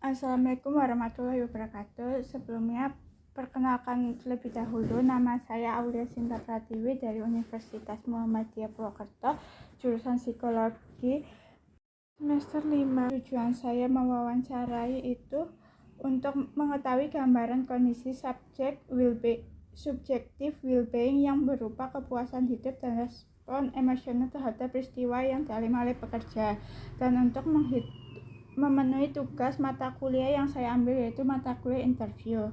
Assalamualaikum warahmatullahi wabarakatuh. Sebelumnya, perkenalkan terlebih dahulu, nama saya Aulia Sinta Pratiwi dari Universitas Muhammadiyah Purwokerto, jurusan Psikologi, semester 5. Tujuan saya mewawancarai itu untuk mengetahui gambaran kondisi subjektif well-being yang berupa kepuasan hidup dan respon emosional terhadap peristiwa yang dialami oleh pekerja, dan untuk memenuhi tugas mata kuliah yang saya ambil, yaitu mata kuliah interview.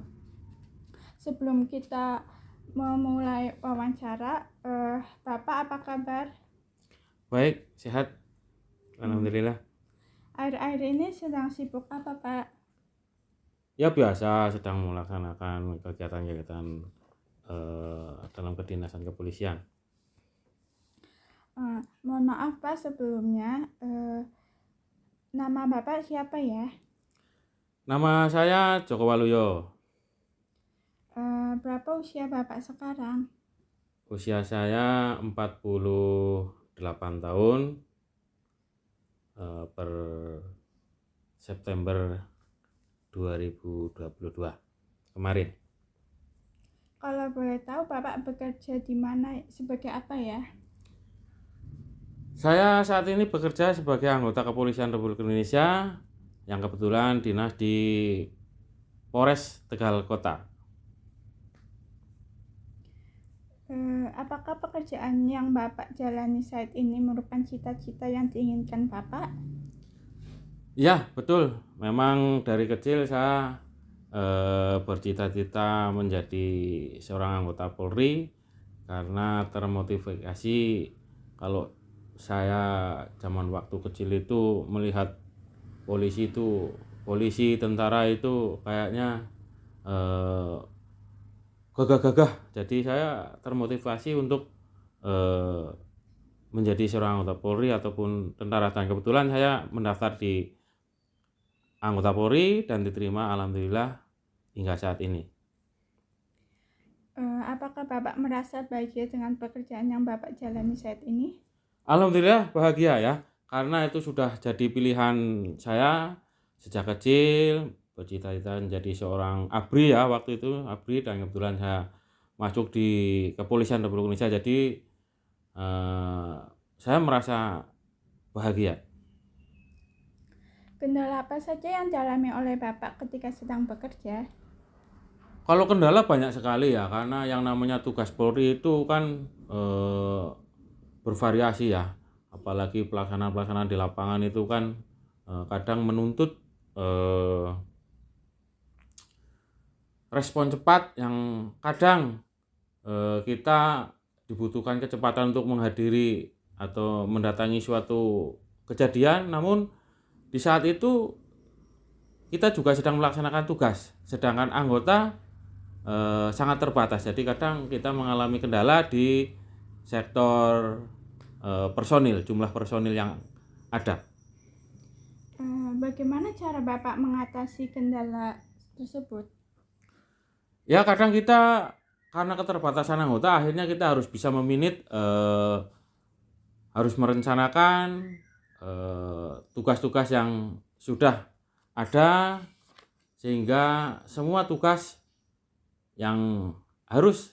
Sebelum kita memulai wawancara, Bapak apa kabar? Baik, sehat. Alhamdulillah. Akhir-akhir ini sedang sibuk apa, Pak? Ya biasa, sedang melaksanakan kegiatan-kegiatan dalam kedinasan kepolisian. Mohon maaf, Pak, sebelumnya. Nama Bapak siapa ya? Nama saya Joko Waluyo. Berapa usia Bapak sekarang? Usia saya 48 tahun per September 2022 kemarin. Kalau boleh tahu, Bapak bekerja di mana, sebagai apa ya? Saya saat ini bekerja sebagai anggota Kepolisian Republik Indonesia yang kebetulan dinas di Polres Tegal Kota. Apakah pekerjaan yang Bapak jalani saat ini merupakan cita-cita yang diinginkan Bapak? Ya, betul. Memang dari kecil saya bercita-cita menjadi seorang anggota Polri karena termotivasi kalau saya zaman waktu kecil itu melihat polisi tentara itu kayaknya gagah-gagah. Jadi saya termotivasi untuk menjadi seorang anggota Polri ataupun tentara, dan kebetulan saya mendaftar di anggota Polri dan diterima alhamdulillah hingga saat ini. Apakah Bapak merasa bahagia dengan pekerjaan yang Bapak jalani saat ini? Alhamdulillah bahagia ya, karena itu sudah jadi pilihan saya sejak kecil, bercita-cita menjadi seorang ABRI ya, waktu itu ABRI, dan kebetulan saya masuk di Kepolisian Republik Indonesia, jadi saya merasa bahagia. Kendala apa saja yang dialami oleh Bapak ketika sedang bekerja? Kalau kendala banyak sekali ya, karena yang namanya tugas Polri itu kan bervariasi ya, apalagi pelaksanaan di lapangan itu kan kadang menuntut respon cepat, yang kadang kita dibutuhkan kecepatan untuk menghadiri atau mendatangi suatu kejadian, namun di saat itu kita juga sedang melaksanakan tugas, sedangkan anggota sangat terbatas. Jadi kadang kita mengalami kendala di sektor personil, jumlah personil yang ada. Bagaimana cara Bapak mengatasi kendala tersebut? Ya kadang kita karena keterbatasan anggota, akhirnya kita harus bisa meminit, harus merencanakan tugas-tugas yang sudah ada, sehingga semua tugas yang harus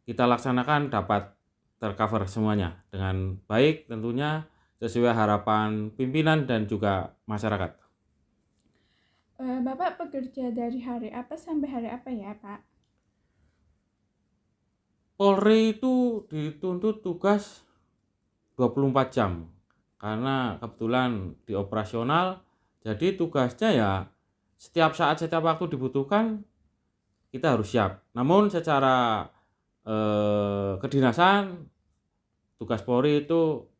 kita laksanakan dapat tercover semuanya dengan baik, tentunya sesuai harapan pimpinan dan juga masyarakat. Bapak bekerja dari hari apa sampai hari apa ya, Pak? Polri itu dituntut tugas 24 jam karena kebetulan di operasional, jadi tugasnya ya setiap saat, setiap waktu dibutuhkan kita harus siap. Namun secara kedinasan, tugas Polri itu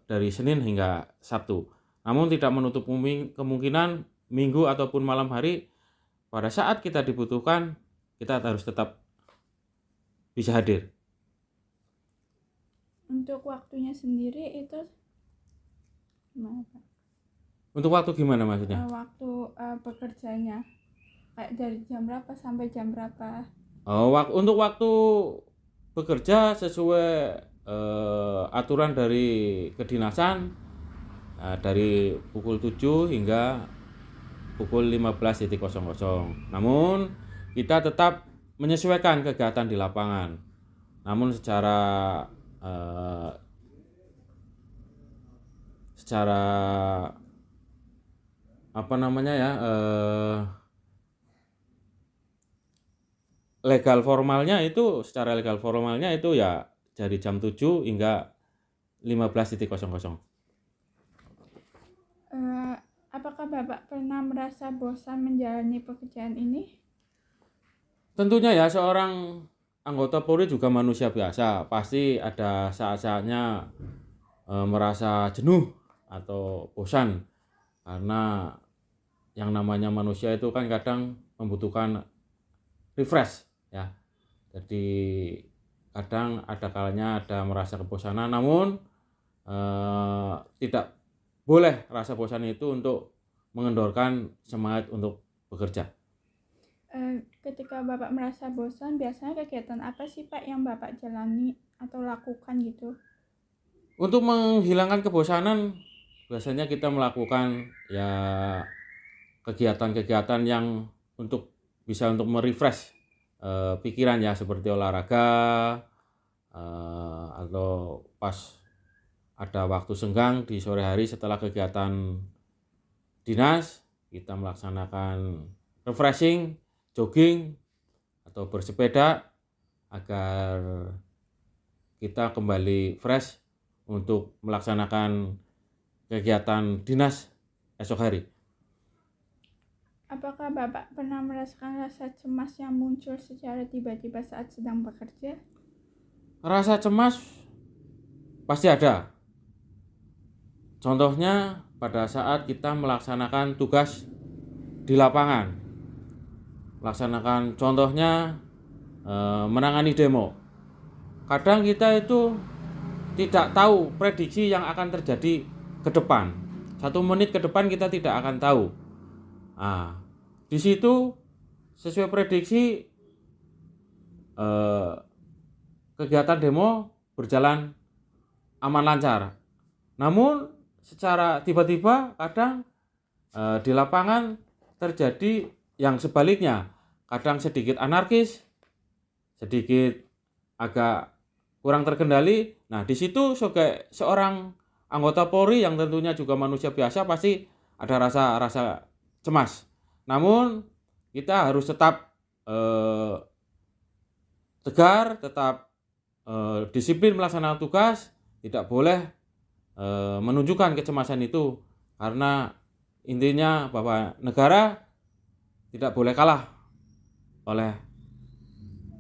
dari Senin hingga Sabtu. Namun tidak menutup kemungkinan Minggu ataupun malam hari, pada saat kita dibutuhkan kita harus tetap bisa hadir. Untuk waktunya sendiri itu gimana, Pak? Untuk waktu gimana maksudnya? Waktu bekerjanya, kayak dari jam berapa sampai jam berapa? Untuk waktu bekerja sesuai aturan dari kedinasan, dari pukul 7 hingga pukul 15.00. Namun kita tetap menyesuaikan kegiatan di lapangan. Namun secara apa namanya ya, secara legal formalnya itu ya dari jam 7 hingga 15.00. Apakah Bapak pernah merasa bosan menjalani pekerjaan ini? Tentunya ya, seorang anggota Polri juga manusia biasa, pasti ada saat-saatnya merasa jenuh atau bosan, karena yang namanya manusia itu kan kadang membutuhkan refresh ya. Jadi kadang ada kalanya ada merasa kebosanan, namun tidak boleh rasa bosan itu untuk mengendorkan semangat untuk bekerja. Ketika Bapak merasa bosan, biasanya kegiatan apa sih Pak yang Bapak jalani atau lakukan gitu? Untuk menghilangkan kebosanan, biasanya kita melakukan ya kegiatan-kegiatan yang bisa untuk merefresh pikiran ya, seperti olahraga, atau pas ada waktu senggang di sore hari setelah kegiatan dinas, kita melaksanakan refreshing, jogging, atau bersepeda agar kita kembali fresh untuk melaksanakan kegiatan dinas esok hari. Apakah Bapak pernah merasakan rasa cemas yang muncul secara tiba-tiba saat sedang bekerja? Rasa cemas pasti ada. Contohnya pada saat kita melaksanakan tugas di lapangan. Contohnya menangani demo. Kadang kita itu tidak tahu prediksi yang akan terjadi ke depan. 1 menit ke depan kita tidak akan tahu. Di situ sesuai prediksi kegiatan demo berjalan aman lancar. Namun secara tiba-tiba kadang di lapangan terjadi yang sebaliknya. Kadang sedikit anarkis, sedikit agak kurang terkendali. Nah, di situ sebagai seorang anggota Polri yang tentunya juga manusia biasa, pasti ada rasa cemas. Namun kita harus tetap tegar, tetap disiplin melaksanakan tugas, tidak boleh menunjukkan kecemasan itu, karena intinya bahwa negara tidak boleh kalah oleh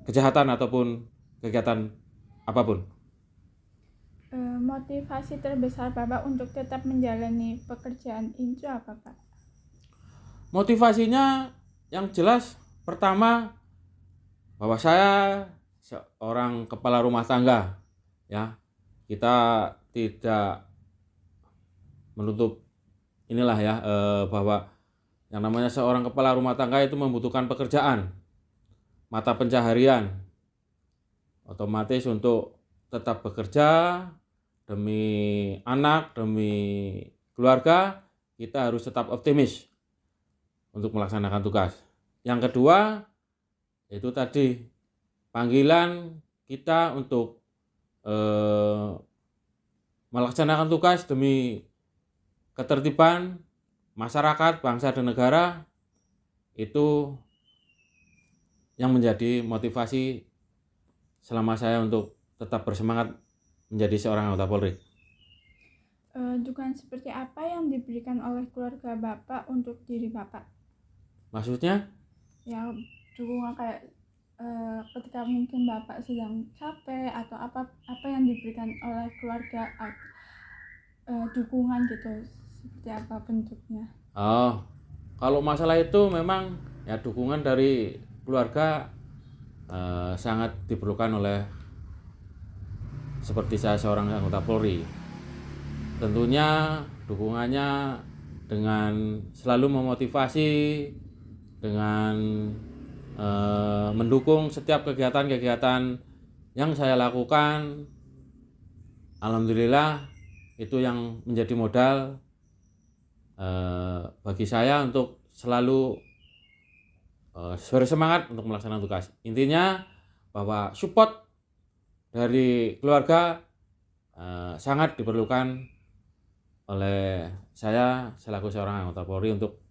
kejahatan ataupun kegiatan apapun. Motivasi terbesar Bapak untuk tetap menjalani pekerjaan itu apa Pak? Motivasinya yang jelas, pertama bahwa saya seorang kepala rumah tangga ya. Kita tidak menutup inilah ya, bahwa yang namanya seorang kepala rumah tangga itu membutuhkan pekerjaan, mata pencaharian. Otomatis untuk tetap bekerja demi anak, demi keluarga, kita harus tetap optimis untuk melaksanakan tugas. Yang kedua, itu tadi panggilan kita untuk melaksanakan tugas demi ketertiban masyarakat, bangsa dan negara, itu yang menjadi motivasi selama saya untuk tetap bersemangat menjadi seorang anggota Polri. Dukungan seperti apa yang diberikan oleh keluarga Bapak untuk diri Bapak? Maksudnya? Ya, dukungan kayak ketika mungkin Bapak sedang capek atau apa yang diberikan oleh keluarga, dukungan gitu, seperti apa bentuknya? Kalau masalah itu memang ya dukungan dari keluarga sangat diperlukan oleh seperti saya seorang anggota Polri. Tentunya dukungannya dengan selalu memotivasi, dengan mendukung setiap kegiatan-kegiatan yang saya lakukan. Alhamdulillah itu yang menjadi modal bagi saya untuk selalu bersemangat untuk melaksanakan tugas. Intinya bahwa support dari keluarga sangat diperlukan oleh saya selaku seorang anggota Polri untuk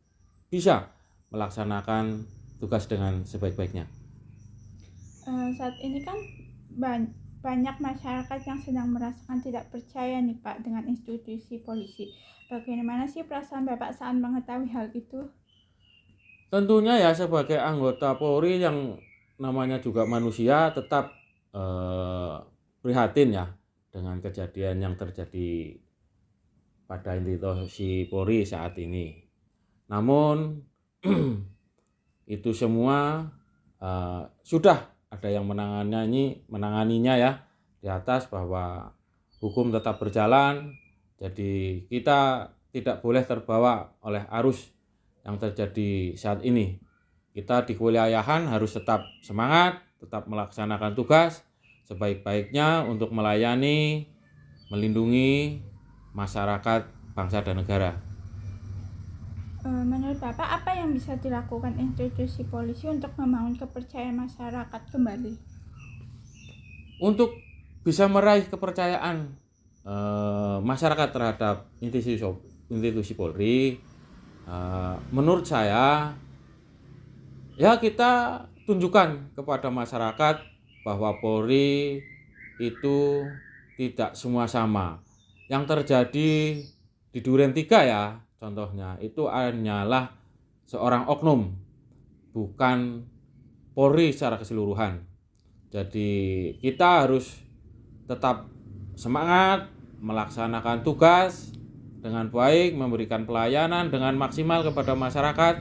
bisa melaksanakan tugas dengan sebaik-baiknya. Saat ini kan banyak masyarakat yang sedang merasakan tidak percaya nih Pak dengan institusi polisi. Bagaimana sih perasaan Bapak saat mengetahui hal itu? Tentunya ya sebagai anggota Polri yang namanya juga manusia tetap prihatin ya dengan kejadian yang terjadi pada institusi Polri saat ini. Namun itu semua sudah ada yang menanganinya ya di atas, bahwa hukum tetap berjalan. Jadi kita tidak boleh terbawa oleh arus yang terjadi saat ini. Kita di kewilayahan harus tetap semangat, tetap melaksanakan tugas sebaik-baiknya untuk melayani, melindungi masyarakat, bangsa dan negara. Menurut Bapak, apa yang bisa dilakukan institusi polisi untuk membangun kepercayaan masyarakat kembali? Untuk bisa meraih kepercayaan masyarakat terhadap institusi Polri, menurut saya ya kita tunjukkan kepada masyarakat bahwa Polri itu tidak semua sama. Yang terjadi di Duren 3 ya contohnya, itu hanyalah seorang oknum, bukan Polri secara keseluruhan. Jadi kita harus tetap semangat melaksanakan tugas dengan baik, memberikan pelayanan dengan maksimal kepada masyarakat.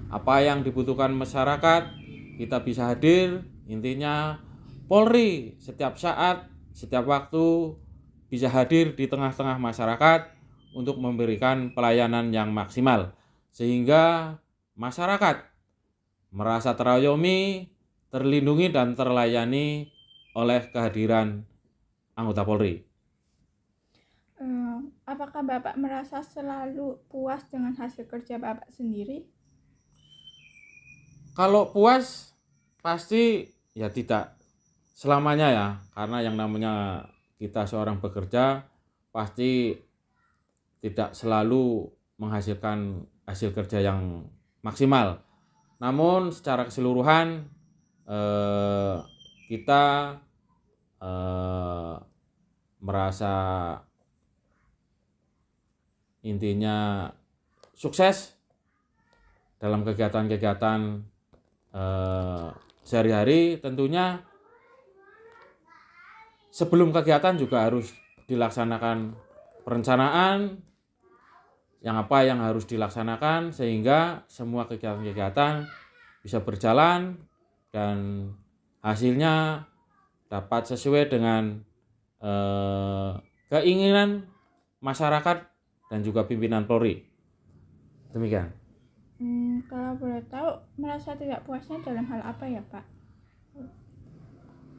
Apa yang dibutuhkan masyarakat kita bisa hadir. Intinya Polri setiap saat, setiap waktu bisa hadir di tengah-tengah masyarakat untuk memberikan pelayanan yang maksimal, sehingga masyarakat merasa terayomi, terlindungi dan terlayani oleh kehadiran anggota Polri. Apakah Bapak merasa selalu puas dengan hasil kerja Bapak sendiri? Kalau puas pasti ya tidak selamanya ya, karena yang namanya kita seorang bekerja pasti tidak selalu menghasilkan hasil kerja yang maksimal. Namun secara keseluruhan kita merasa intinya sukses dalam kegiatan-kegiatan sehari-hari. Tentunya sebelum kegiatan juga harus dilaksanakan perencanaan yang harus dilaksanakan, sehingga semua kegiatan-kegiatan bisa berjalan dan hasilnya dapat sesuai dengan keinginan masyarakat dan juga pimpinan Polri. Demikian. Kalau boleh tahu, merasa tidak puasnya dalam hal apa ya Pak?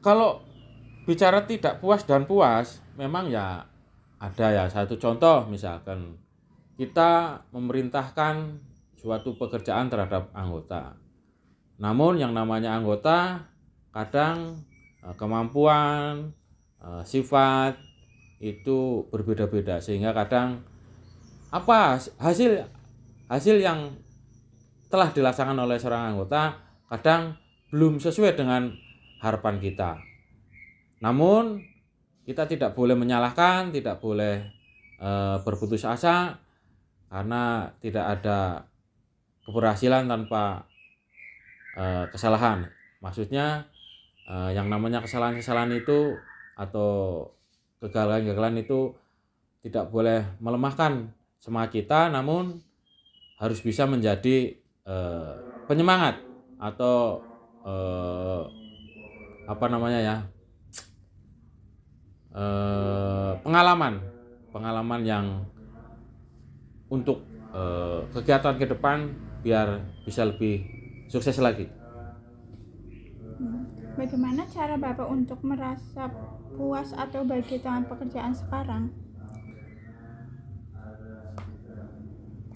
Kalau bicara tidak puas dan puas, memang ya ada ya. Satu contoh misalkan kita memerintahkan suatu pekerjaan terhadap anggota. Namun yang namanya anggota kadang kemampuan, sifat itu berbeda-beda, sehingga kadang hasil yang telah dilaksanakan oleh seorang anggota kadang belum sesuai dengan harapan kita. Namun kita tidak boleh menyalahkan, tidak boleh berputus asa, karena tidak ada keberhasilan tanpa kesalahan. Maksudnya yang namanya kesalahan-kesalahan itu atau kegagalan-kegagalan itu tidak boleh melemahkan semangat kita, namun harus bisa menjadi penyemangat atau pengalaman yang untuk kegiatan ke depan biar bisa lebih sukses lagi. Bagaimana cara Bapak untuk merasa puas atau bahagia dengan pekerjaan sekarang?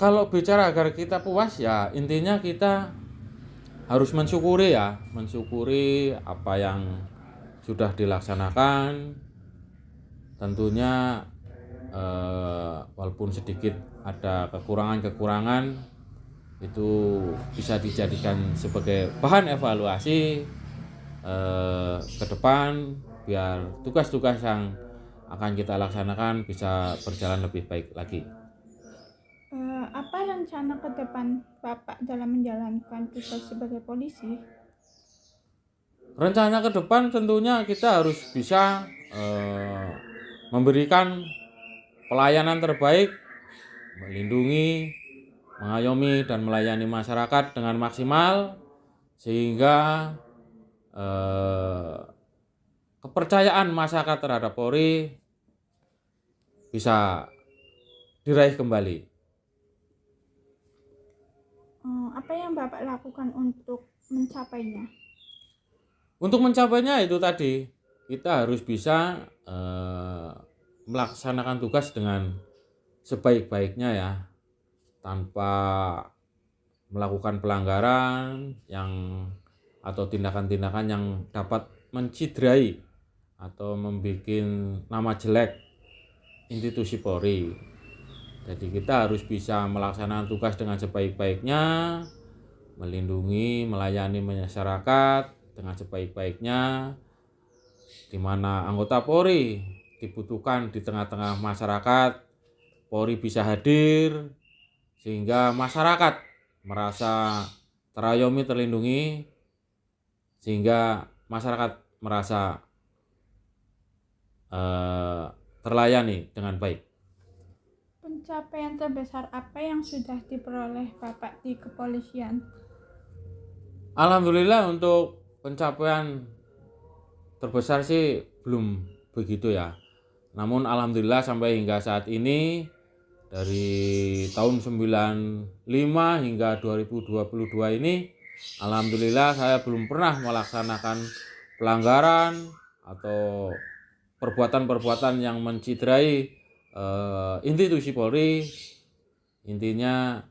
Kalau bicara agar kita puas ya intinya kita harus mensyukuri ya, mensyukuri apa yang sudah dilaksanakan. Tentunya walaupun sedikit ada kekurangan-kekurangan itu bisa dijadikan sebagai bahan evaluasi ke depan biar tugas-tugas yang akan kita laksanakan bisa berjalan lebih baik lagi. Apa rencana ke depan Bapak dalam menjalankan tugas sebagai polisi? Rencana ke depan tentunya kita harus bisa memberikan pelayanan terbaik, melindungi, mengayomi dan melayani masyarakat dengan maksimal sehingga kepercayaan masyarakat terhadap Polri bisa diraih kembali. Apa yang Bapak lakukan untuk mencapainya? Untuk mencapainya itu tadi kita harus bisa melaksanakan tugas dengan sebaik-baiknya ya, tanpa melakukan pelanggaran yang atau tindakan-tindakan yang dapat menciderai atau membuat nama jelek institusi Polri. Jadi kita harus bisa melaksanakan tugas dengan sebaik-baiknya, melindungi, melayani masyarakat dengan sebaik-baiknya, di mana anggota Polri dibutuhkan di tengah-tengah masyarakat. Polri bisa hadir sehingga masyarakat merasa terayomi, terlindungi, sehingga masyarakat merasa terlayani dengan baik. Pencapaian terbesar apa yang sudah diperoleh Bapak di kepolisian? Alhamdulillah untuk pencapaian terbesar sih belum begitu ya. Namun alhamdulillah sampai hingga saat ini dari tahun 95 hingga 2022 ini alhamdulillah saya belum pernah melaksanakan pelanggaran atau perbuatan-perbuatan yang menciderai institusi Polri. Intinya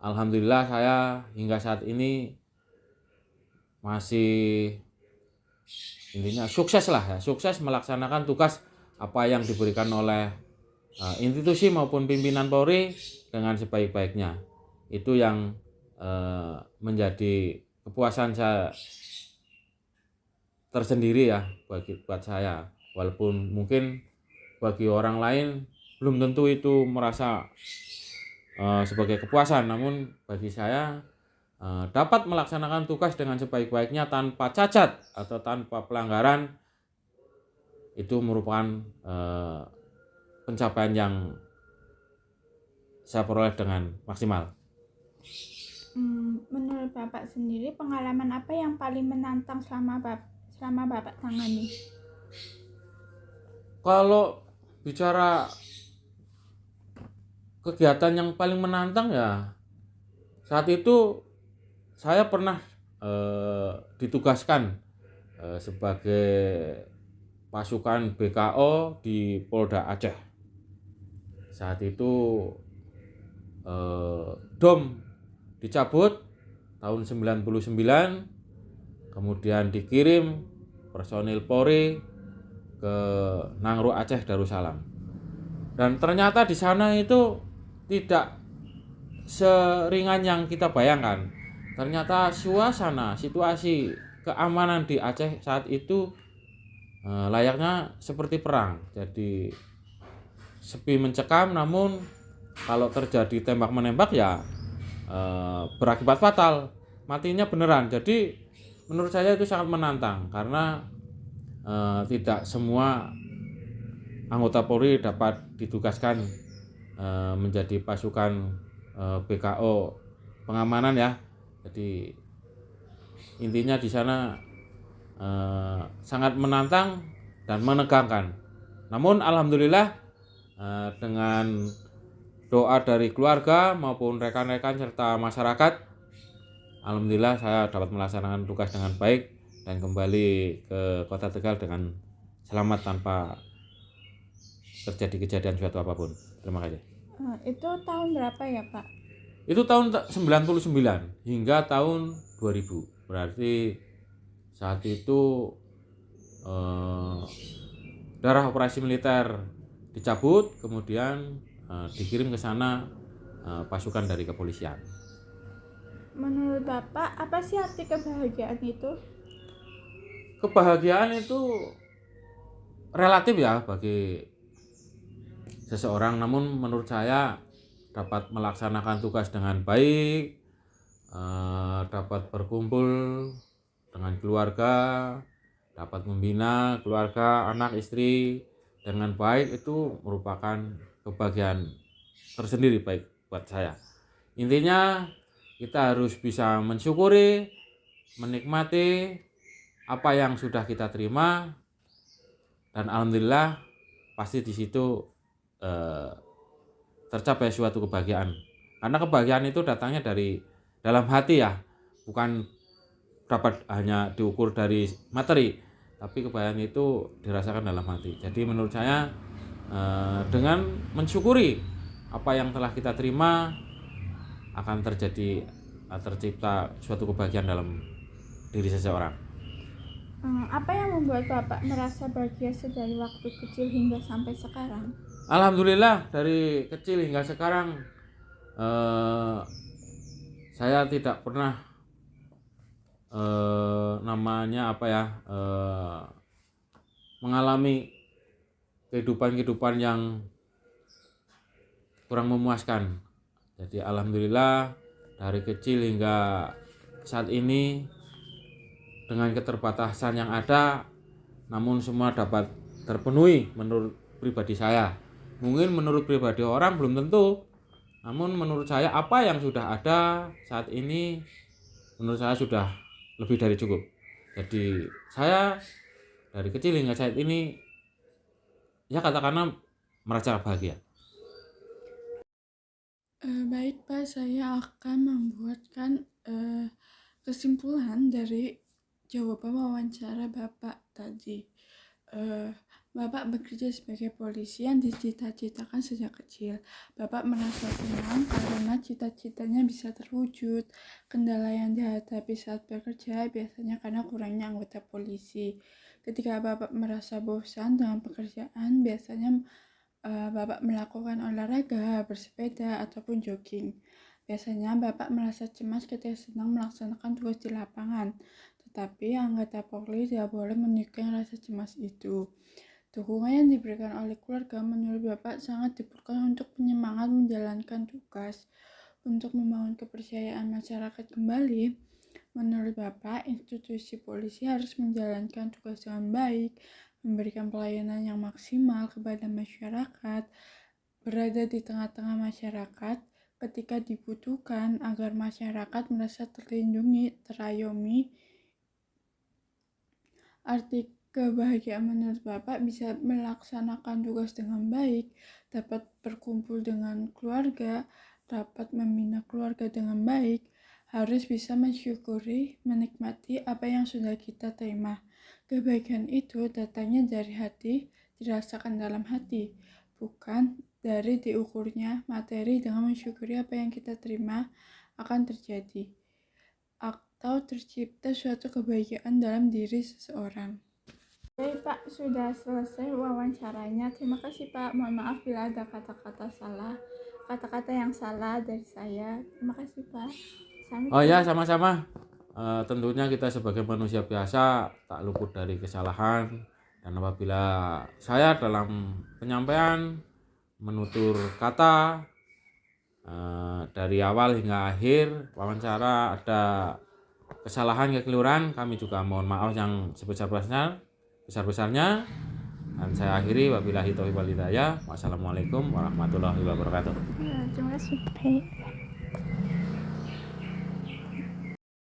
alhamdulillah saya hingga saat ini masih intinya sukses lah ya, sukses melaksanakan tugas apa yang diberikan oleh institusi maupun pimpinan Polri dengan sebaik-baiknya. Itu yang menjadi kepuasan saya tersendiri ya buat saya. Walaupun mungkin bagi orang lain belum tentu itu merasa sebagai kepuasan, namun bagi saya dapat melaksanakan tugas dengan sebaik-baiknya tanpa cacat atau tanpa pelanggaran itu merupakan pencapaian yang saya peroleh dengan maksimal. Menurut Bapak sendiri, pengalaman apa yang paling menantang selama Bapak tangani? Kalau bicara kegiatan yang paling menantang ya saat itu saya pernah ditugaskan sebagai pasukan BKO di Polda Aceh. Saat itu DOM dicabut tahun 99, kemudian dikirim personil Polri ke Nangro Aceh Darussalam. Dan ternyata di sana itu tidak seringan yang kita bayangkan. Ternyata situasi keamanan di Aceh saat itu layaknya seperti perang. Jadi sepi mencekam, namun kalau terjadi tembak menembak ya berakibat fatal, matinya beneran. Jadi menurut saya itu sangat menantang karena tidak semua anggota Polri dapat ditugaskan menjadi pasukan BKO pengamanan ya. Jadi intinya di sana sangat menantang dan menegangkan. Namun alhamdulillah dengan doa dari keluarga maupun rekan-rekan serta masyarakat, alhamdulillah saya dapat melaksanakan tugas dengan baik dan kembali ke Kota Tegal dengan selamat tanpa terjadi kejadian suatu apapun. Terima kasih. Itu tahun berapa ya Pak? Itu tahun 99 hingga tahun 2000. Berarti saat itu daerah operasi militer dicabut, kemudian dikirim ke sana pasukan dari kepolisian. Menurut Bapak, apa sih arti kebahagiaan itu? Kebahagiaan itu relatif ya bagi seseorang, namun menurut saya dapat melaksanakan tugas dengan baik, dapat berkumpul dengan keluarga, dapat membina keluarga, anak, istri dengan baik, itu merupakan kebahagiaan tersendiri baik buat saya. Intinya kita harus bisa mensyukuri, menikmati apa yang sudah kita terima, dan alhamdulillah pasti di situ tercapai suatu kebahagiaan. Karena kebahagiaan itu datangnya dari dalam hati ya, bukan dapat hanya diukur dari materi, tapi kebahagiaan itu dirasakan dalam hati. Jadi menurut saya dengan mensyukuri apa yang telah kita terima, akan tercipta suatu kebahagiaan dalam diri seseorang. Apa yang membuat Bapak merasa bahagia dari waktu kecil hingga sampai sekarang? Alhamdulillah dari kecil hingga sekarang saya tidak pernah mengalami kehidupan yang kurang memuaskan. Jadi alhamdulillah dari kecil hingga saat ini dengan keterbatasan yang ada, namun semua dapat terpenuhi menurut pribadi saya. Mungkin menurut pribadi orang belum tentu, namun menurut saya apa yang sudah ada saat ini menurut saya sudah lebih dari cukup. Jadi saya dari kecil hingga saat ini ya katakanlah merasa bahagia. Baik Pak, saya akan membuatkan kesimpulan dari jawaban wawancara Bapak tadi. Bapak bekerja sebagai polisi yang dicita-citakan sejak kecil. Bapak merasa senang karena cita-citanya bisa terwujud. Kendala yang dihadapi saat bekerja biasanya karena kurangnya anggota polisi. Ketika Bapak merasa bosan dengan pekerjaan, biasanya Bapak melakukan olahraga, bersepeda, ataupun jogging. Biasanya Bapak merasa cemas ketika sedang melaksanakan tugas di lapangan. Tetapi anggota Polri tidak boleh menunjukkan rasa cemas itu. Dukungan yang diberikan oleh keluarga menurut Bapak sangat diperlukan untuk penyemangat menjalankan tugas. Untuk membangun kepercayaan masyarakat kembali, menurut Bapak, institusi polisi harus menjalankan tugas dengan baik, memberikan pelayanan yang maksimal kepada masyarakat, berada di tengah-tengah masyarakat ketika dibutuhkan agar masyarakat merasa terlindungi, terayomi. Arti kebahagiaan menurut Bapak bisa melaksanakan tugas dengan baik, dapat berkumpul dengan keluarga, dapat membina keluarga dengan baik, harus bisa mensyukuri, menikmati apa yang sudah kita terima. Kebahagiaan itu datangnya dari hati, dirasakan dalam hati, bukan dari diukurnya materi. Dengan mensyukuri apa yang kita terima akan terjadi atau tercipta suatu kebahagiaan dalam diri seseorang. Baik Pak, sudah selesai wawancaranya. Terima kasih Pak, mohon maaf bila ada kata-kata yang salah dari saya. Terima kasih Pak. Oh ya, sama-sama. Tentunya kita sebagai manusia biasa tak luput dari kesalahan, dan apabila saya dalam penyampaian menutur kata dari awal hingga akhir wawancara ada kesalahan, kekeliruan, kami juga mohon maaf yang sebesar-besarnya. Dan saya akhiri, wabillahi taufiq wal hidayah. Wassalamualaikum warahmatullahi wabarakatuh. Terima kasih.